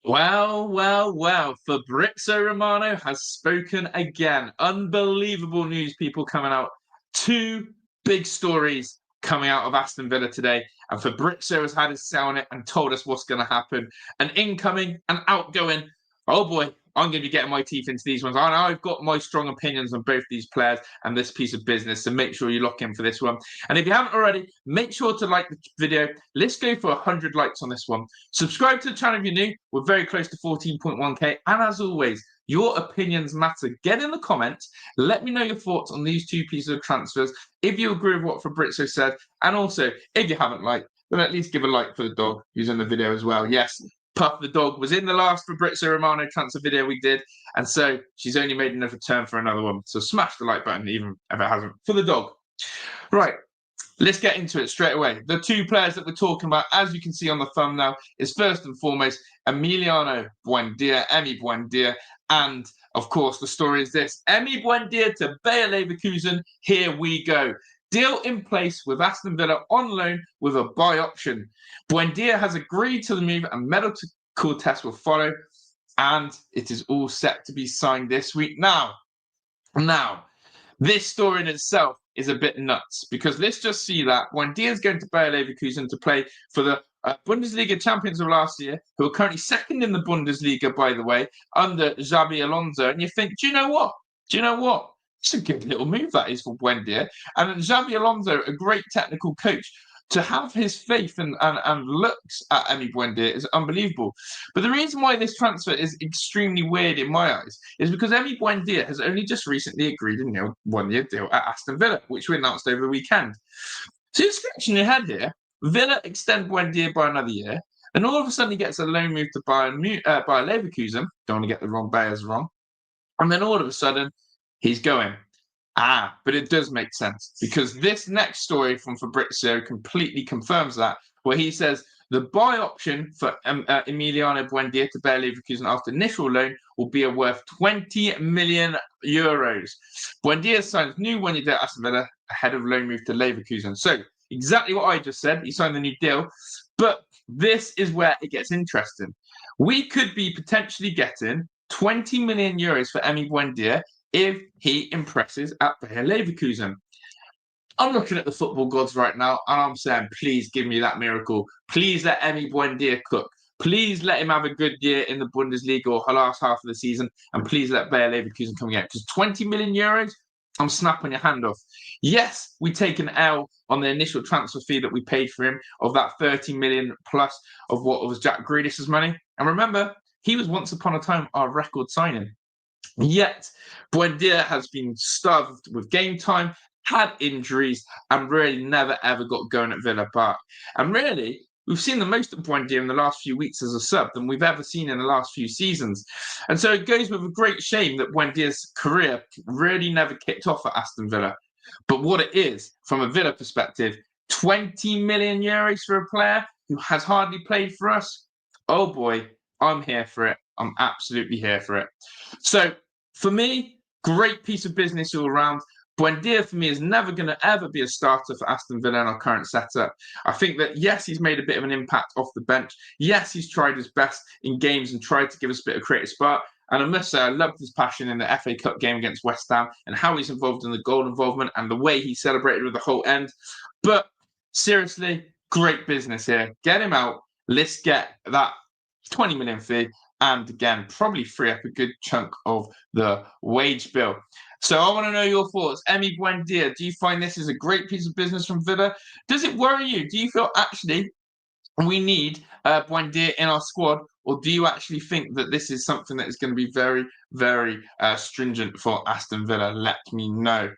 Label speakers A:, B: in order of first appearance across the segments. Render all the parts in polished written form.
A: Well. Fabrizio Romano has spoken again. Unbelievable news, people, coming out. Two big stories coming out of Aston Villa today. And Fabrizio has had his say on it and told us what's going to happen. An incoming and outgoing. Oh boy, I'm going to be getting my teeth into these ones. I've got my strong opinions on both these players and this piece of business. So make sure you lock in for this one. And if you haven't already, make sure to like the video. Let's go for 100 likes on this one. Subscribe to the channel if you're new. We're very close to 14.1k. And as always, your opinions matter. Get in the comments. Let me know your thoughts on these two pieces of transfers. If you agree with what Fabrizio said. And also, if you haven't liked, then at least give a like for the dog who's in the video as well. Yes, Puff the dog was in the last Fabrizio Romano transfer video we did. And so she's only made another return for another one. So smash the like button, even if it hasn't, for the dog. Right. Let's get into it straight away. The two players that we're talking about, as you can see on the thumbnail, is first and foremost Emiliano Buendia, Emi Buendia, and of course the story is this: Emi Buendia to Bayer Leverkusen. Here we go. Deal in place with Aston Villa on loan with a buy option. Buendia has agreed to the move and medical tests will follow, and it is all set to be signed this week. Now, this story in itself is a bit nuts because let's just see that Buendia is going to Bayer Leverkusen to play for the Bundesliga champions of last year, who are currently second in the Bundesliga, by the way, under Xabi Alonso. And you think, do you know what? It's a good little move that is for Buendia. And Xabi Alonso, a great technical coach, to have his faith and looks at Emi Buendia is unbelievable. But the reason why this transfer is extremely weird in my eyes is because Emi Buendia has only just recently agreed a 1-year deal at Aston Villa, which we announced over the weekend. So you're scratching your head here. Villa extend Buendia by another year, and all of a sudden he gets a loan move to Bayer Leverkusen. Don't want to get the wrong Bayers wrong. And then all of a sudden he's going. But it does make sense because this next story from Fabrizio completely confirms that, where he says the buy option for Emiliano Buendia to Bayer Leverkusen after initial loan will be worth 20 million euros. Buendia signs new 1-year deal at Aston Villa ahead of loan move to Leverkusen. So exactly what I just said. He signed the new deal, but this is where it gets interesting. We could be potentially getting 20 million euros for Emi Buendia if he impresses at Bayer Leverkusen. I'm looking at the football gods right now, and I'm saying, please give me that miracle. Please let Emi Buendia cook. Please let him have a good year in the Bundesliga or last half of the season, and please let Bayer Leverkusen come again. Because 20 million euros, I'm snapping your hand off. Yes, we take an L on the initial transfer fee that we paid for him of that 30 million plus of what was Jack Grealish's money. And remember, he was once upon a time our record signing. Yet, Buendia has been starved with game time, had injuries, and really never ever got going at Villa Park. And really, we've seen the most of Buendia in the last few weeks as a sub than we've ever seen in the last few seasons. And so it goes with a great shame that Buendia's career really never kicked off at Aston Villa. But what it is, from a Villa perspective, 20 million euros for a player who has hardly played for us. Oh boy, I'm here for it. I'm absolutely here for it. So, for me, great piece of business all around. Buendia, for me, is never going to ever be a starter for Aston Villa in our current setup. I think that, yes, he's made a bit of an impact off the bench. Yes, he's tried his best in games and tried to give us a bit of creative spark. And I must say, I loved his passion in the FA Cup game against West Ham and how he's involved in the goal involvement and the way he celebrated with the whole end. But seriously, great business here. Get him out. Let's get that 20 million fee. And again, probably free up a good chunk of the wage bill. So I want to know your thoughts. Emi Buendia, do you find this is a great piece of business from Villa? Does it worry you? Do you feel actually we need Buendia in our squad? Or do you actually think that this is something that is going to be very, very stringent for Aston Villa? Let me know.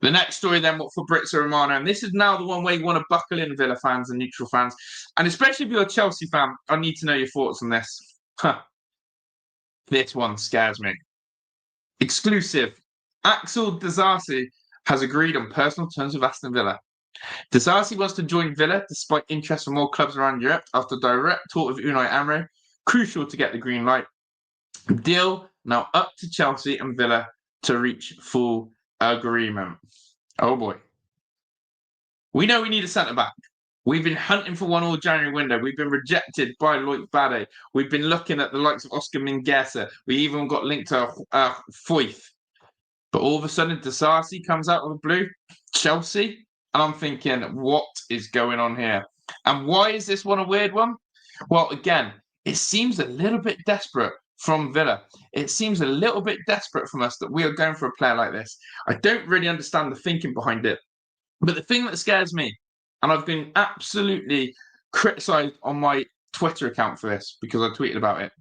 A: The next story then, what Fabrizio Romano, and this is now the one where you want to buckle in, Villa fans and neutral fans. And especially if you're a Chelsea fan, I need to know your thoughts on this. This one scares me. Exclusive. Axel Disasi has agreed on personal terms with Aston Villa. Dasari wants to join Villa despite interest from more clubs around Europe after direct talk with Unai Emery. Crucial to get the green light. Deal now up to Chelsea and Villa to reach full agreement. Oh boy. We know we need a centre-back. We've been hunting for one all January window. We've been rejected by Loic Bade. We've been looking at the likes of Oscar Mingueza. We even got linked to Foyth. But all of a sudden, Dasari comes out of the blue, Chelsea. And I'm thinking, what is going on here? And why is this one a weird one? Well, again, it seems a little bit desperate from Villa. It seems a little bit desperate from us that we are going for a player like this. I don't really understand the thinking behind it. But the thing that scares me, and I've been absolutely criticised on my Twitter account for this because I tweeted about it,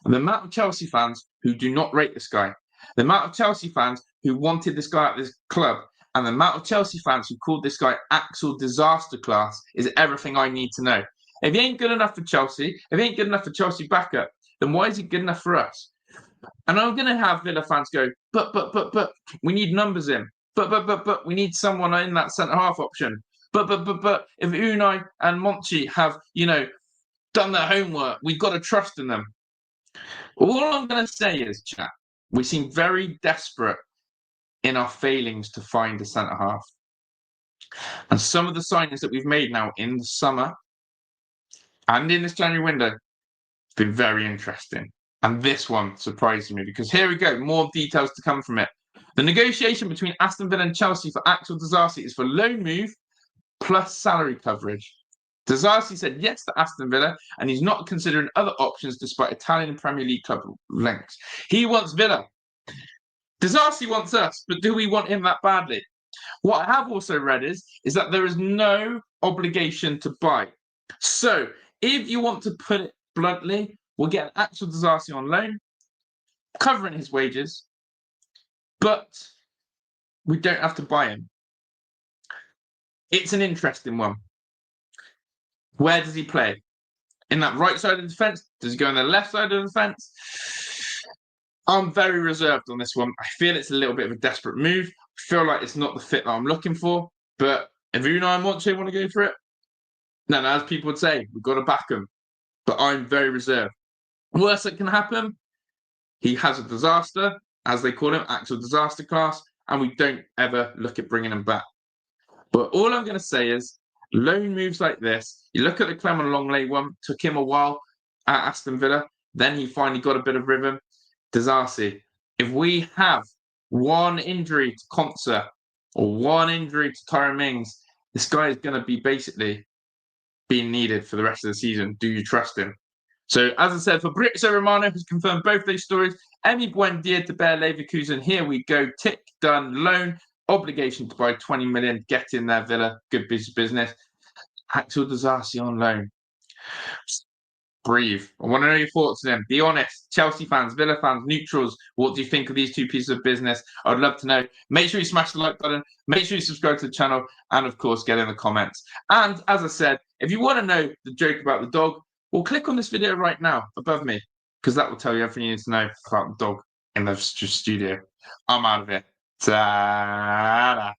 A: the amount of Chelsea fans who do not rate this guy, the amount of Chelsea fans who wanted this guy at this club, and the amount of Chelsea fans who called this guy Axel Disaster Class is everything I need to know. If he ain't good enough for Chelsea, if he ain't good enough for Chelsea backup, then why is he good enough for us? And I'm going to have Villa fans go, but, we need numbers in. But, we need someone in that centre-half option. But, if Unai and Monchi have, done their homework, we've got to trust in them. All I'm going to say is, chat, we seem very desperate in our failings to find a centre-half. And some of the signings that we've made now in the summer and in this January window have been very interesting. And this one surprised me because here we go, more details to come from it. The negotiation between Aston Villa and Chelsea for Axel Disasi is for loan move plus salary coverage. Dasari said yes to Aston Villa, and he's not considering other options despite Italian Premier League club links. He wants Villa. Dasari wants us, but do we want him that badly? What I have also read is that there is no obligation to buy. So if you want to put it bluntly, we'll get an Axel Disasi on loan, covering his wages, but we don't have to buy him. It's an interesting one. Where does he play? In that right side of the defence? Does he go on the left side of the defence? I'm very reserved on this one. I feel it's a little bit of a desperate move. I feel like it's not the fit that I'm looking for. But if Unai and Monchi want to go for it, then as people would say, we've got to back him. But I'm very reserved. Worst that can happen, he has a disaster, as they call him, Axel Disaster Class, and we don't ever look at bringing him back. But all I'm going to say is, loan moves like this, you look at the Clement Longley one, took him a while at Aston Villa, then he finally got a bit of rhythm. Dasari, if we have one injury to Concert or one injury to Tyrone Mings, this guy is going to be basically being needed for the rest of the season. Do you trust him? So, as I said, Fabrizio Romano has confirmed both those stories. Emi Buendia to Bayer Leverkusen. Here we go. Tick, done. Loan. Obligation to buy 20 million. Get in there, Villa. Good piece of business. Axel Disasi on loan. Breathe. I want to know your thoughts on them. Be honest. Chelsea fans, Villa fans, neutrals. What do you think of these two pieces of business? I'd love to know. Make sure you smash the like button. Make sure you subscribe to the channel. And, of course, get in the comments. And, as I said, if you want to know the joke about the dog, well, click on this video right now above me, because that will tell you everything you need to know about the dog in the studio. I'm out of here. Ta-da.